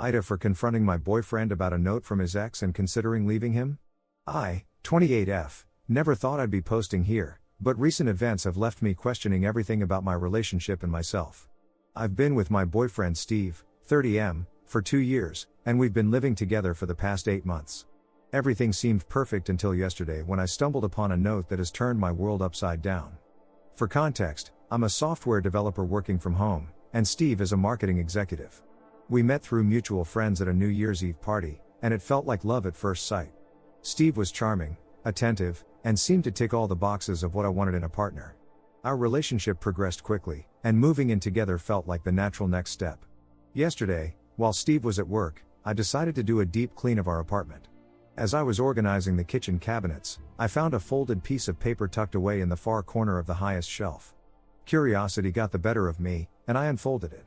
Ida for confronting my boyfriend about a note from his ex and considering leaving him? I, 28F, never thought I'd be posting here, but recent events have left me questioning everything about my relationship and myself. I've been with my boyfriend Steve, 30M, for 2 years, and we've been living together for the past 8 months. Everything seemed perfect until yesterday when I stumbled upon a note that has turned my world upside down. For context, I'm a software developer working from home, and Steve is a marketing executive. We met through mutual friends at a New Year's Eve party, and it felt like love at first sight. Steve was charming, attentive, and seemed to tick all the boxes of what I wanted in a partner. Our relationship progressed quickly, and moving in together felt like the natural next step. Yesterday, while Steve was at work, I decided to do a deep clean of our apartment. As I was organizing the kitchen cabinets, I found a folded piece of paper tucked away in the far corner of the highest shelf. Curiosity got the better of me, and I unfolded it.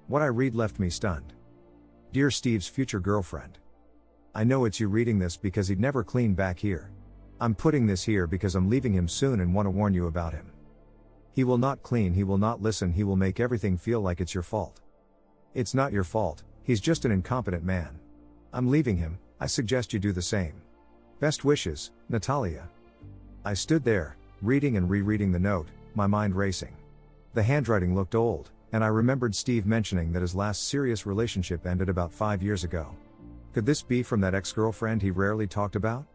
What I read left me stunned. Dear Steve's future girlfriend. I know it's you reading this because he'd never clean back here. I'm putting this here because I'm leaving him soon and want to warn you about him. He will not clean, he will not listen, he will make everything feel like it's your fault. It's not your fault, he's just an incompetent man. I'm leaving him, I suggest you do the same. Best wishes, Natalia. I stood there, reading and rereading the note, my mind racing. The handwriting looked old, and I remembered Steve mentioning that his last serious relationship ended about 5 years ago. Could this be from that ex-girlfriend he rarely talked about?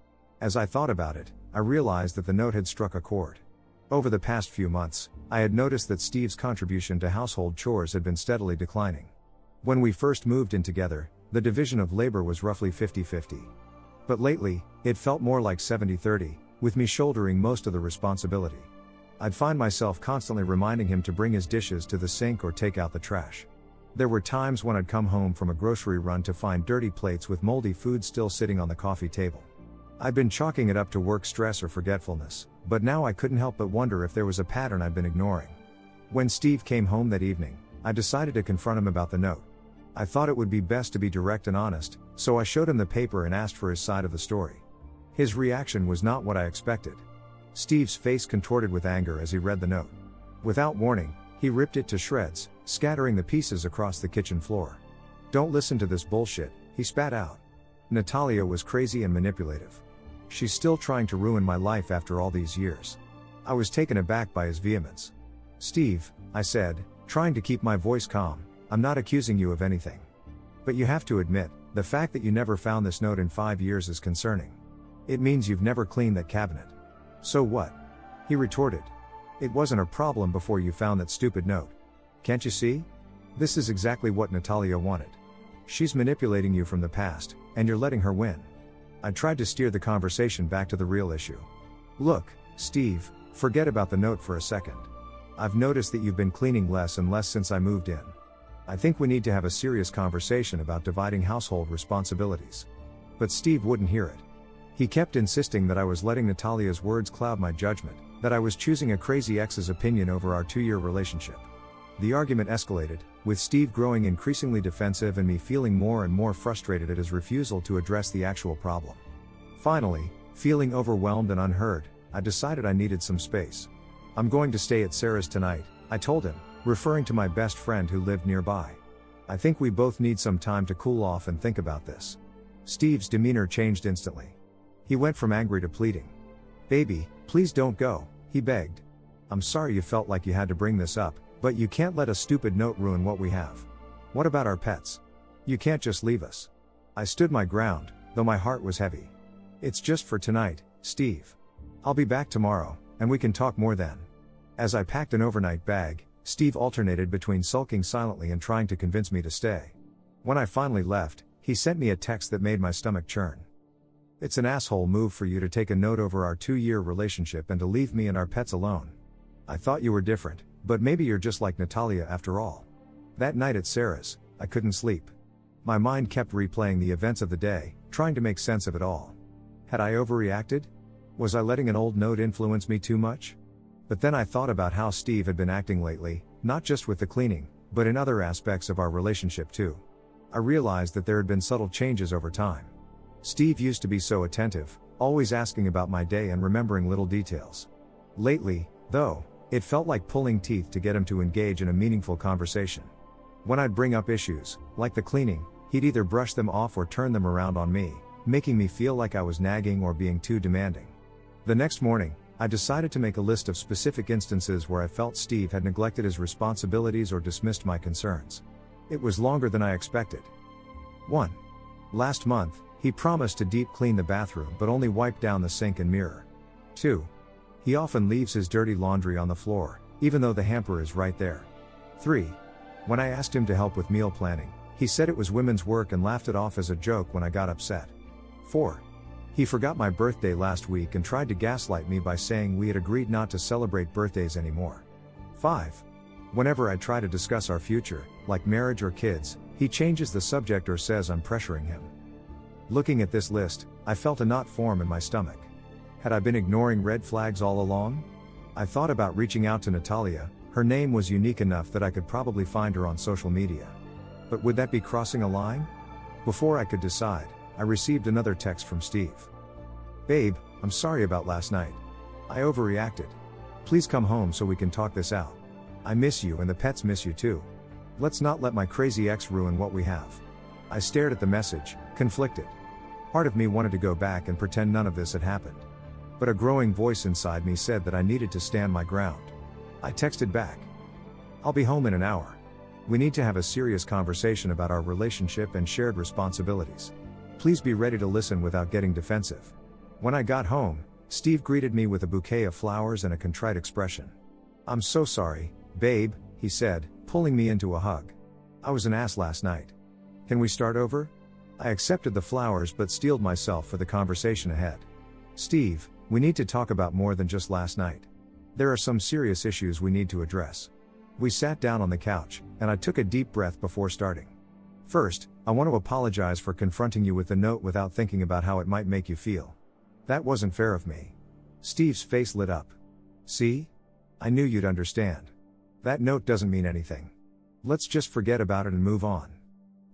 As I thought about it, I realized that the note had struck a chord. Over the past few months, I had noticed that Steve's contribution to household chores had been steadily declining. When we first moved in together, the division of labor was roughly 50-50. But lately, it felt more like 70-30, with me shouldering most of the responsibility. I'd find myself constantly reminding him to bring his dishes to the sink or take out the trash. There were times when I'd come home from a grocery run to find dirty plates with moldy food still sitting on the coffee table. I'd been chalking it up to work stress or forgetfulness, but now I couldn't help but wonder if there was a pattern I'd been ignoring. When Steve came home that evening, I decided to confront him about the note. I thought it would be best to be direct and honest, so I showed him the paper and asked for his side of the story. His reaction was not what I expected. Steve's face contorted with anger as he read the note. Without warning, he ripped it to shreds, scattering the pieces across the kitchen floor. Don't listen to this bullshit, he spat out. Natalia was crazy and manipulative. She's still trying to ruin my life after all these years. I was taken aback by his vehemence. Steve, I said, trying to keep my voice calm, I'm not accusing you of anything. But you have to admit, the fact that you never found this note in 5 years is concerning. It means you've never cleaned that cabinet. So what? He retorted. It wasn't a problem before you found that stupid note. Can't you see? This is exactly what Natalia wanted. She's manipulating you from the past, and you're letting her win. I tried to steer the conversation back to the real issue. Look, Steve, forget about the note for a second. I've noticed that you've been cleaning less and less since I moved in. I think we need to have a serious conversation about dividing household responsibilities. But Steve wouldn't hear it. He kept insisting that I was letting Natalia's words cloud my judgment, that I was choosing a crazy ex's opinion over our 2-year relationship. The argument escalated, with Steve growing increasingly defensive and me feeling more and more frustrated at his refusal to address the actual problem. Finally, feeling overwhelmed and unheard, I decided I needed some space. I'm going to stay at Sarah's tonight, I told him, referring to my best friend who lived nearby. I think we both need some time to cool off and think about this. Steve's demeanor changed instantly. He went from angry to pleading. Baby, please don't go, he begged. I'm sorry you felt like you had to bring this up, but you can't let a stupid note ruin what we have. What about our pets? You can't just leave us. I stood my ground, though my heart was heavy. It's just for tonight, Steve. I'll be back tomorrow, and we can talk more then. As I packed an overnight bag, Steve alternated between sulking silently and trying to convince me to stay. When I finally left, he sent me a text that made my stomach churn. It's an asshole move for you to take a note over our 2-year relationship and to leave me and our pets alone. I thought you were different, but maybe you're just like Natalia after all. That night at Sarah's, I couldn't sleep. My mind kept replaying the events of the day, trying to make sense of it all. Had I overreacted? Was I letting an old note influence me too much? But then I thought about how Steve had been acting lately, not just with the cleaning, but in other aspects of our relationship too. I realized that there had been subtle changes over time. Steve used to be so attentive, always asking about my day and remembering little details. Lately, though, it felt like pulling teeth to get him to engage in a meaningful conversation. When I'd bring up issues, like the cleaning, he'd either brush them off or turn them around on me, making me feel like I was nagging or being too demanding. The next morning, I decided to make a list of specific instances where I felt Steve had neglected his responsibilities or dismissed my concerns. It was longer than I expected. 1. Last month, he promised to deep clean the bathroom but only wiped down the sink and mirror. 2. He often leaves his dirty laundry on the floor, even though the hamper is right there. 3. When I asked him to help with meal planning, he said it was women's work and laughed it off as a joke when I got upset. 4. He forgot my birthday last week and tried to gaslight me by saying we had agreed not to celebrate birthdays anymore. 5. Whenever I try to discuss our future, like marriage or kids, he changes the subject or says I'm pressuring him. Looking at this list, I felt a knot form in my stomach. Had I been ignoring red flags all along? I thought about reaching out to Natalia. Her name was unique enough that I could probably find her on social media. But would that be crossing a line? Before I could decide, I received another text from Steve. Babe, I'm sorry about last night. I overreacted. Please come home so we can talk this out. I miss you and the pets miss you too. Let's not let my crazy ex ruin what we have. I stared at the message, conflicted. Part of me wanted to go back and pretend none of this had happened. But a growing voice inside me said that I needed to stand my ground. I texted back. I'll be home in an hour. We need to have a serious conversation about our relationship and shared responsibilities. Please be ready to listen without getting defensive. When I got home, Steve greeted me with a bouquet of flowers and a contrite expression. I'm so sorry, babe, he said, pulling me into a hug. I was an ass last night. Can we start over? I accepted the flowers but steeled myself for the conversation ahead. Steve, we need to talk about more than just last night. There are some serious issues we need to address. We sat down on the couch, and I took a deep breath before starting. First, I want to apologize for confronting you with the note without thinking about how it might make you feel. That wasn't fair of me. Steve's face lit up. See? I knew you'd understand. That note doesn't mean anything. Let's just forget about it and move on.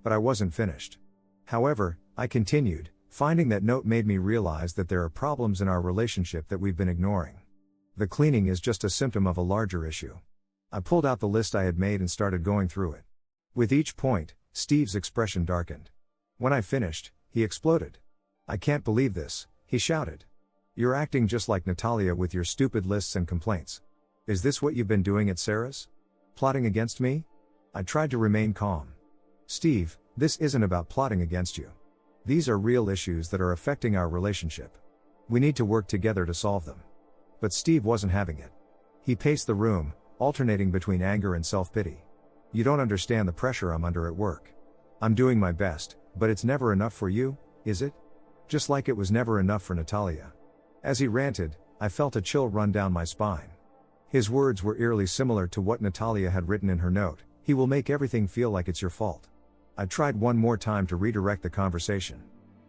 But I wasn't finished. However, I continued, finding that note made me realize that there are problems in our relationship that we've been ignoring. The cleaning is just a symptom of a larger issue. I pulled out the list I had made and started going through it. With each point, Steve's expression darkened. When I finished, he exploded. I can't believe this, he shouted. You're acting just like Natalia with your stupid lists and complaints. Is this what you've been doing at Sarah's? Plotting against me? I tried to remain calm. Steve, this isn't about plotting against you. These are real issues that are affecting our relationship. We need to work together to solve them. But Steve wasn't having it. He paced the room, alternating between anger and self-pity. You don't understand the pressure I'm under at work. I'm doing my best, but it's never enough for you, is it? Just like it was never enough for Natalia. As he ranted, I felt a chill run down my spine. His words were eerily similar to what Natalia had written in her note. He will make everything feel like it's your fault. I tried one more time to redirect the conversation.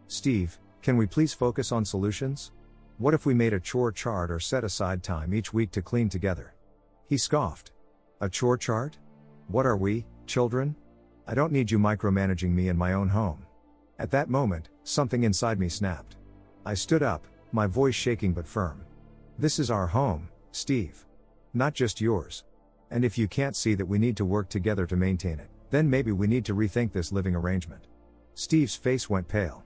Steve, can we please focus on solutions? What if we made a chore chart or set aside time each week to clean together? He scoffed. A chore chart? What are we, children? I don't need you micromanaging me in my own home. At that moment, something inside me snapped. I stood up, my voice shaking but firm. This is our home, Steve. Not just yours. And if you can't see that we need to work together to maintain it, then maybe we need to rethink this living arrangement. Steve's face went pale.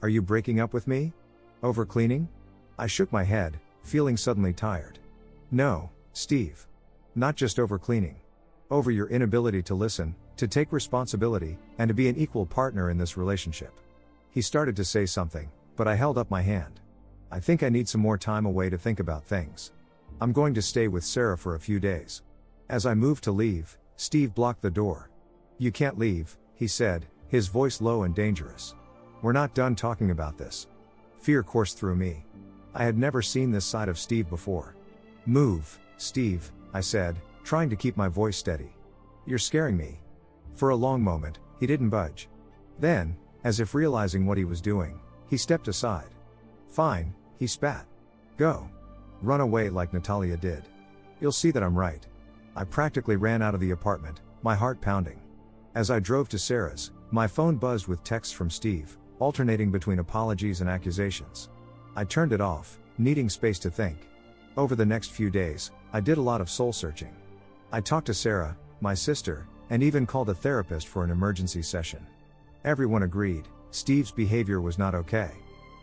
Are you breaking up with me? Over cleaning? I shook my head, feeling suddenly tired. No, Steve. Not just over cleaning. Over your inability to listen, to take responsibility, and to be an equal partner in this relationship. He started to say something, but I held up my hand. I think I need some more time away to think about things. I'm going to stay with Sarah for a few days. As I moved to leave, Steve blocked the door. You can't leave, he said, his voice low and dangerous. We're not done talking about this. Fear coursed through me. I had never seen this side of Steve before. Move, Steve, I said, trying to keep my voice steady. You're scaring me. For a long moment, he didn't budge. Then, as if realizing what he was doing, he stepped aside. Fine, he spat. Go. Run away like Natalia did. You'll see that I'm right. I practically ran out of the apartment, my heart pounding. As I drove to Sarah's, my phone buzzed with texts from Steve, alternating between apologies and accusations. I turned it off, needing space to think. Over the next few days, I did a lot of soul searching. I talked to Sarah, my sister, and even called a therapist for an emergency session. Everyone agreed, Steve's behavior was not okay.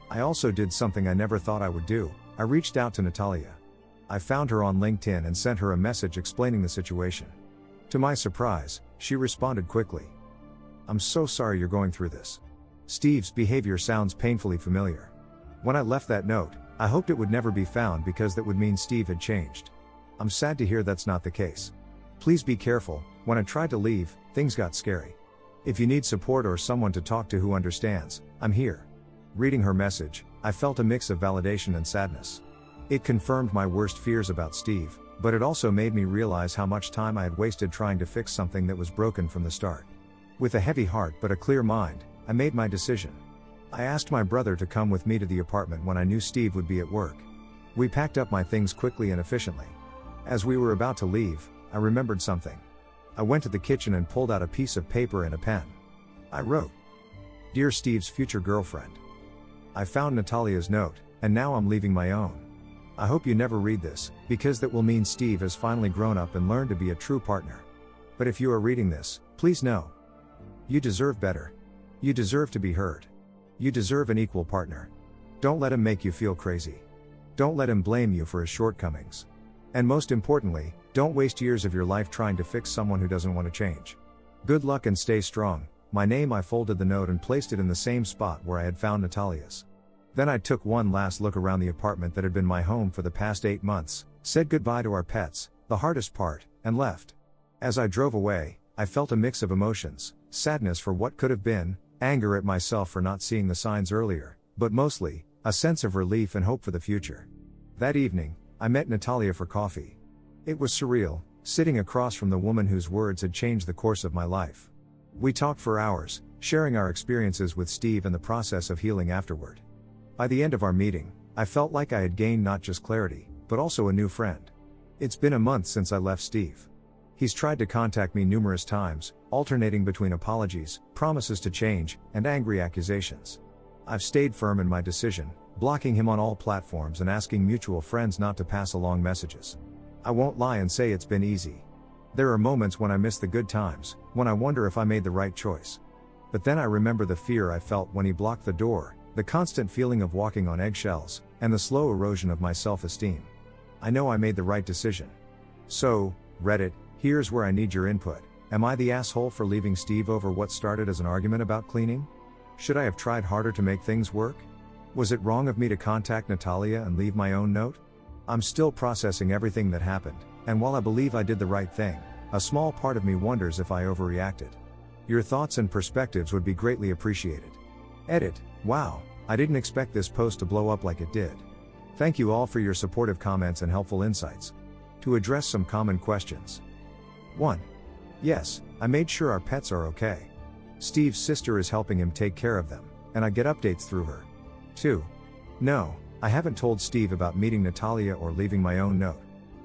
I also did something I never thought I would do. I reached out to Natalia. I found her on LinkedIn and sent her a message explaining the situation. To my surprise, she responded quickly. I'm so sorry you're going through this. Steve's behavior sounds painfully familiar. When I left that note, I hoped it would never be found because that would mean Steve had changed. I'm sad to hear that's not the case. Please be careful. When I tried to leave, things got scary. If you need support or someone to talk to who understands, I'm here. Reading her message, I felt a mix of validation and sadness. It confirmed my worst fears about Steve, but it also made me realize how much time I had wasted trying to fix something that was broken from the start. With a heavy heart but a clear mind, I made my decision. I asked my brother to come with me to the apartment when I knew Steve would be at work. We packed up my things quickly and efficiently. As we were about to leave, I remembered something. I went to the kitchen and pulled out a piece of paper and a pen. I wrote, "Dear Steve's future girlfriend. I found Natalia's note, and now I'm leaving my own. I hope you never read this, because that will mean Steve has finally grown up and learned to be a true partner. But if you are reading this, please know. You deserve better. You deserve to be heard. You deserve an equal partner. Don't let him make you feel crazy. Don't let him blame you for his shortcomings. And most importantly, don't waste years of your life trying to fix someone who doesn't want to change. Good luck and stay strong." My name. I folded the note and placed it in the same spot where I had found Natalia's. Then I took one last look around the apartment that had been my home for the past 8 months, said goodbye to our pets, the hardest part, and left. As I drove away, I felt a mix of emotions, sadness for what could have been, anger at myself for not seeing the signs earlier, but mostly, a sense of relief and hope for the future. That evening, I met Natalia for coffee. It was surreal, sitting across from the woman whose words had changed the course of my life. We talked for hours, sharing our experiences with Steve and the process of healing afterward. By the end of our meeting, I felt like I had gained not just clarity, but also a new friend. It's been a month since I left Steve. He's tried to contact me numerous times, alternating between apologies, promises to change, and angry accusations. I've stayed firm in my decision, blocking him on all platforms and asking mutual friends not to pass along messages. I won't lie and say it's been easy. There are moments when I miss the good times, when I wonder if I made the right choice. But then I remember the fear I felt when he blocked the door, the constant feeling of walking on eggshells, and the slow erosion of my self-esteem. I know I made the right decision. So, Reddit, here's where I need your input. Am I the asshole for leaving Steve over what started as an argument about cleaning? Should I have tried harder to make things work? Was it wrong of me to contact Natalia and leave my own note? I'm still processing everything that happened, and while I believe I did the right thing, a small part of me wonders if I overreacted. Your thoughts and perspectives would be greatly appreciated. Edit. Wow, I didn't expect this post to blow up like it did. Thank you all for your supportive comments and helpful insights. To address some common questions. 1. Yes, I made sure our pets are okay. Steve's sister is helping him take care of them, and I get updates through her. 2. No, I haven't told Steve about meeting Natalia or leaving my own note.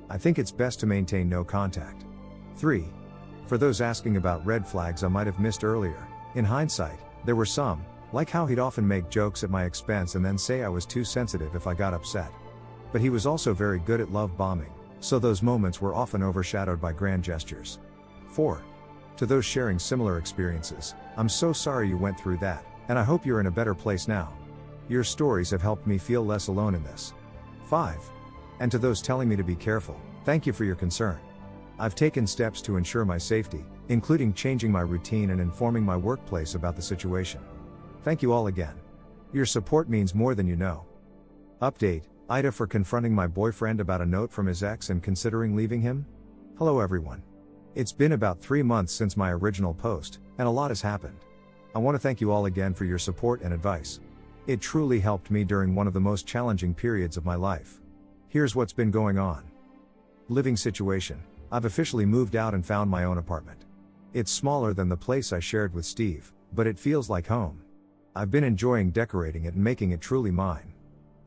I think it's best to maintain no contact. 3. For those asking about red flags I might have missed earlier, in hindsight, there were some, like how he'd often make jokes at my expense and then say I was too sensitive if I got upset. But he was also very good at love bombing, so those moments were often overshadowed by grand gestures. 4. To those sharing similar experiences, I'm so sorry you went through that, and I hope you're in a better place now. Your stories have helped me feel less alone in this. 5. And to those telling me to be careful, thank you for your concern. I've taken steps to ensure my safety, including changing my routine and informing my workplace about the situation. Thank you all again. Your support means more than you know. Update, Aita for confronting my boyfriend about a note from his ex and considering leaving him? Hello everyone. It's been about 3 months since my original post, and a lot has happened. I want to thank you all again for your support and advice. It truly helped me during one of the most challenging periods of my life. Here's what's been going on. Living situation. I've officially moved out and found my own apartment. It's smaller than the place I shared with Steve, but it feels like home. I've been enjoying decorating it and making it truly mine.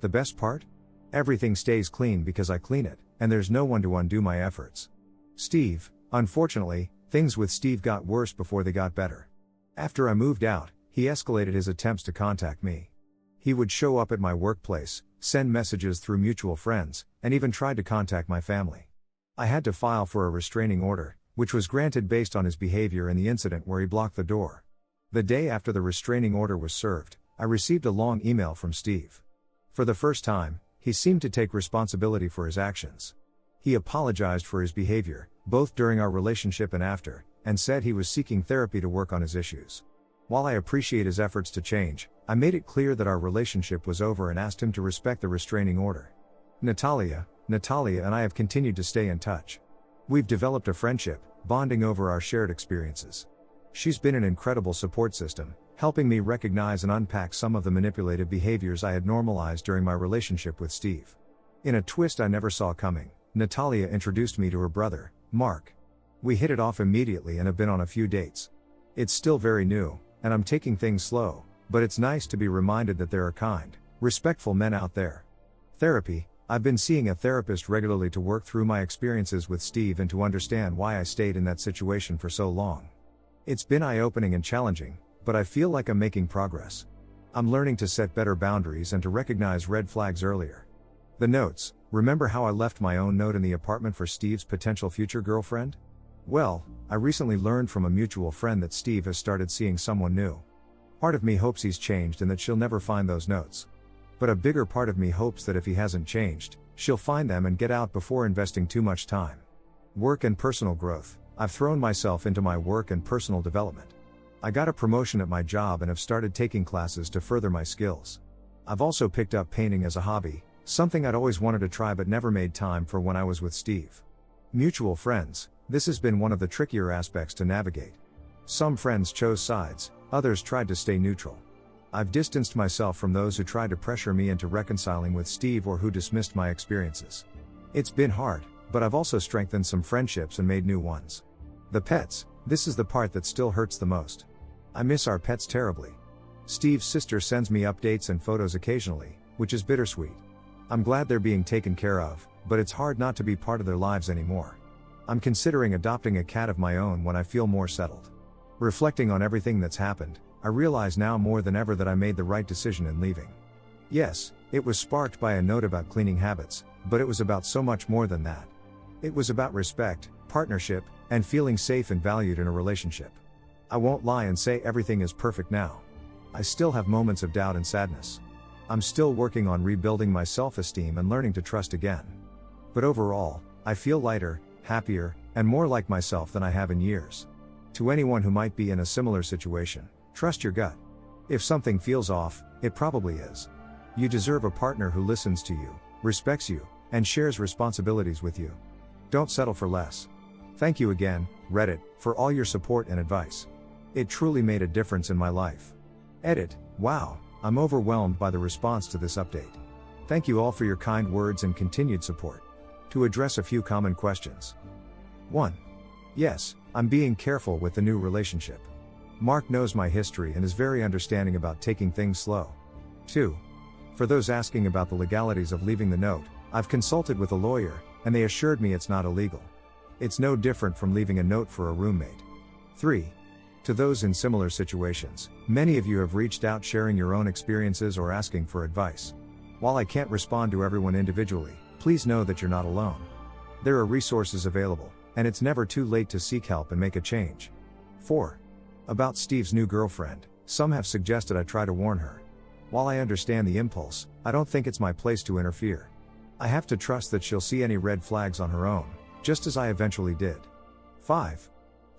The best part? Everything stays clean because I clean it, and there's no one to undo my efforts. Steve, unfortunately, things with Steve got worse before they got better. After I moved out, he escalated his attempts to contact me. He would show up at my workplace, send messages through mutual friends, and even tried to contact my family. I had to file for a restraining order, which was granted based on his behavior and the incident where he blocked the door. The day after the restraining order was served, I received a long email from Steve. For the first time, he seemed to take responsibility for his actions. He apologized for his behavior, both during our relationship and after, and said he was seeking therapy to work on his issues. While I appreciate his efforts to change, I made it clear that our relationship was over and asked him to respect the restraining order. Natalia and I have continued to stay in touch. We've developed a friendship, bonding over our shared experiences. She's been an incredible support system, helping me recognize and unpack some of the manipulative behaviors I had normalized during my relationship with Steve. In a twist I never saw coming, Natalia introduced me to her brother, Mark. We hit it off immediately and have been on a few dates. It's still very new, and I'm taking things slow, but it's nice to be reminded that there are kind, respectful men out there. Therapy. I've been seeing a therapist regularly to work through my experiences with Steve and to understand why I stayed in that situation for so long. It's been eye-opening and challenging, but I feel like I'm making progress. I'm learning to set better boundaries and to recognize red flags earlier. The notes. Remember how I left my own note in the apartment for Steve's potential future girlfriend? Well, I recently learned from a mutual friend that Steve has started seeing someone new. Part of me hopes he's changed and that she'll never find those notes. But a bigger part of me hopes that if he hasn't changed, she'll find them and get out before investing too much time. Work and personal growth. I've thrown myself into my work and personal development. I got a promotion at my job and have started taking classes to further my skills. I've also picked up painting as a hobby, something I'd always wanted to try but never made time for when I was with Steve. Mutual friends. This has been one of the trickier aspects to navigate. Some friends chose sides, others tried to stay neutral. I've distanced myself from those who tried to pressure me into reconciling with Steve or who dismissed my experiences. It's been hard, but I've also strengthened some friendships and made new ones. The pets. This is the part that still hurts the most. I miss our pets terribly. Steve's sister sends me updates and photos occasionally, which is bittersweet. I'm glad they're being taken care of, but it's hard not to be part of their lives anymore. I'm considering adopting a cat of my own when I feel more settled. Reflecting on everything that's happened, I realize now more than ever that I made the right decision in leaving. Yes, it was sparked by a note about cleaning habits, but it was about so much more than that. It was about respect, partnership, and feeling safe and valued in a relationship. I won't lie and say everything is perfect now. I still have moments of doubt and sadness. I'm still working on rebuilding my self-esteem and learning to trust again. But overall, I feel lighter, happier, and more like myself than I have in years. To anyone who might be in a similar situation, trust your gut. If something feels off, it probably is. You deserve a partner who listens to you, respects you, and shares responsibilities with you. Don't settle for less. Thank you again, Reddit, for all your support and advice. It truly made a difference in my life. Edit. Wow, I'm overwhelmed by the response to this update. Thank you all for your kind words and continued support. To address a few common questions. 1. Yes, I'm being careful with the new relationship. Mark knows my history and is very understanding about taking things slow. 2. For those asking about the legalities of leaving the note, I've consulted with a lawyer, and they assured me it's not illegal. It's no different from leaving a note for a roommate. 3. To those in similar situations, many of you have reached out sharing your own experiences or asking for advice. While I can't respond to everyone individually, please know that you're not alone. There are resources available, and it's never too late to seek help and make a change. 4. About Steve's new girlfriend, some have suggested I try to warn her. While I understand the impulse, I don't think it's my place to interfere. I have to trust that she'll see any red flags on her own, just as I eventually did. 5.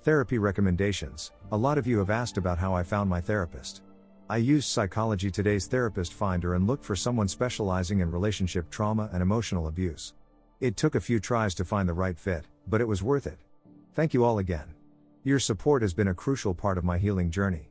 Therapy recommendations. A lot of you have asked about how I found my therapist. I used Psychology Today's Therapist Finder and looked for someone specializing in relationship trauma and emotional abuse. It took a few tries to find the right fit, but it was worth it. Thank you all again. Your support has been a crucial part of my healing journey.